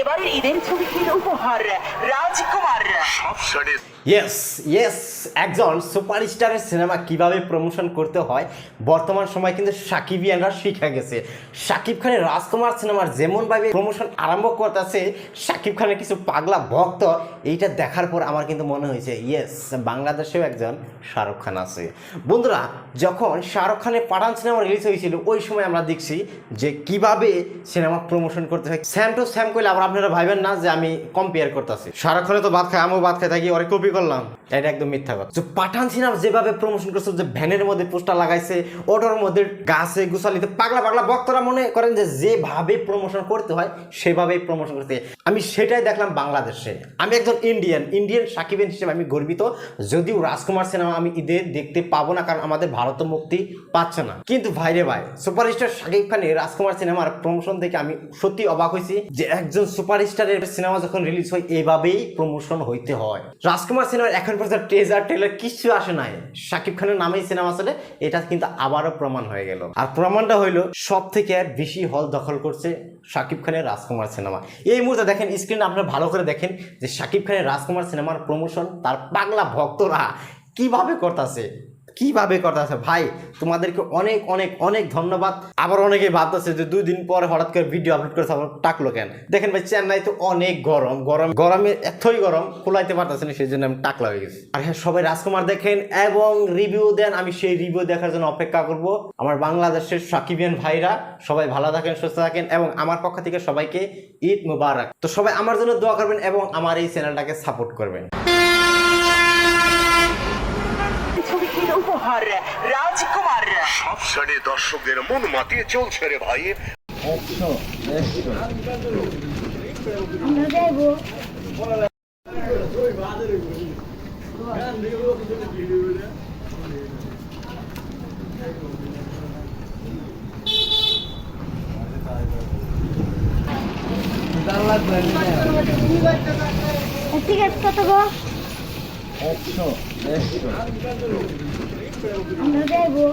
এবারের ঈদের ছবিটির উপহার রাজকুমার। ইয়েস একজন সুপারস্টারের সিনেমা কিভাবে প্রমোশন করতে হয় বর্তমান সময় কিন্তু সাকিবিয়ানরা শিখে গেছে। সাকিব খানের রাজকুমার সিনেমার যেমনভাবে প্রমোশন আরম্ভ করতেছে সাকিব খানের কিছু পাগলা ভক্ত, এইটা দেখার পর আমার কিন্তু মনে হয়েছে ইয়েস বাংলাদেশেও একজন শাহরুখ খান আছে। বন্ধুরা, যখন শাহরুখ খানের পাঠান সিনেমা রিলিজ হয়েছিল ওই সময় আমরা দেখছি যে কিভাবে সিনেমা প্রমোশন করতে হয়। স্যাম টু স্যাম করলে আবার আপনারা ভাবেন না যে আমি কম্পেয়ার করতেছি। শাহরুখ খানে তো ভাত খায়, আমিও ভাত খাই থাকি, ওরে কপি করলাম, এটা একদম মিথ্যা কথা। তো পাঠান সিনেমা যেভাবে প্রমোশন করছে, যে ভ্যানের মধ্যে পোস্টার লাগাইছে, অটোর মধ্যে গাছে গুছালিতে পাগলা পাগলা ভক্তরা মনে করেন যে যেভাবে প্রমোশন করতে হয় সেভাবেই প্রমোশন করতে হয়। আমি সেটাই দেখলাম বাংলাদেশে। আমি একজন ইন্ডিয়ান সাকিবিয়ান হিসেবে আমি গর্বিত। যদিও রাজকুমার সিনেমা আমি ঈদে দেখতে পাবো না, কারণ আমাদের ভারত মুক্তি পাচ্ছে না। কিন্তু ভাইরে ভাই, সুপারস্টার সাকিব খানের রাজকুমার সিনেমার প্রমোশন দেখে আমি সত্যি অবাক হয়েছি যে একজন সুপারস্টারের সিনেমা যখন রিলিজ হয় এভাবেই প্রমোশন হইতে হয়। রাজকুমার সিনেমার এখন পর্যন্ত ট্রেলার কিছু আসে নাই, সাকিব খানের নামেই সিনেমা চলে, এটা কিন্তু আবারও প্রমাণ হয়ে গেল। আর প্রমাণটা হইলো সব থেকে বেশি হল দখল করছে সাকিব খানের রাজকুমার সিনেমা। এই মুহূর্তে দেখেন স্ক্রিনে আপনারা ভালো করে দেখেন যে সাকিব খানের রাজকুমার সিনেমার প্রমোশন তার পাগলা ভক্তরা কিভাবে করতেছে ভাই, তোমাদেরকে অনেক অনেক অনেক ধন্যবাদ। আবার অনেকে ভাবতেছে যে 2 দিন পরে হঠাৎ করে ভিডিও আপলোড করে আবার টাকলো কেন। দেখেন ভাই, চেন্নাই তো অনেক গরমে এতই গরম কুলাইতে পারতেছে না, সেই জন্য আমি টাকলা হয়ে গেছি। আর হ্যাঁ, সবাই রাজকুমার দেখেন এবং রিভিউ দেন, আমি সেই রিভিউ দেখার জন্য অপেক্ষা করব। আমার বাংলাদেশের সাকিবিয়ান ভাইরা সবাই ভালো থাকেন, সুস্থ থাকেন এবং আমার পক্ষ থেকে সবাইকে ঈদ মুবারক। তো সবাই আমার জন্য দোয়া করবেন এবং আমার এই চ্যানেলটাকে সাপোর্ট করবেন। উপহার রাজকুমার। সব শ্রেণীর দর্শকদের মন মাতিয়ে চলছে রে ভাই। টিকিট কত গো? আমরা যাইবো।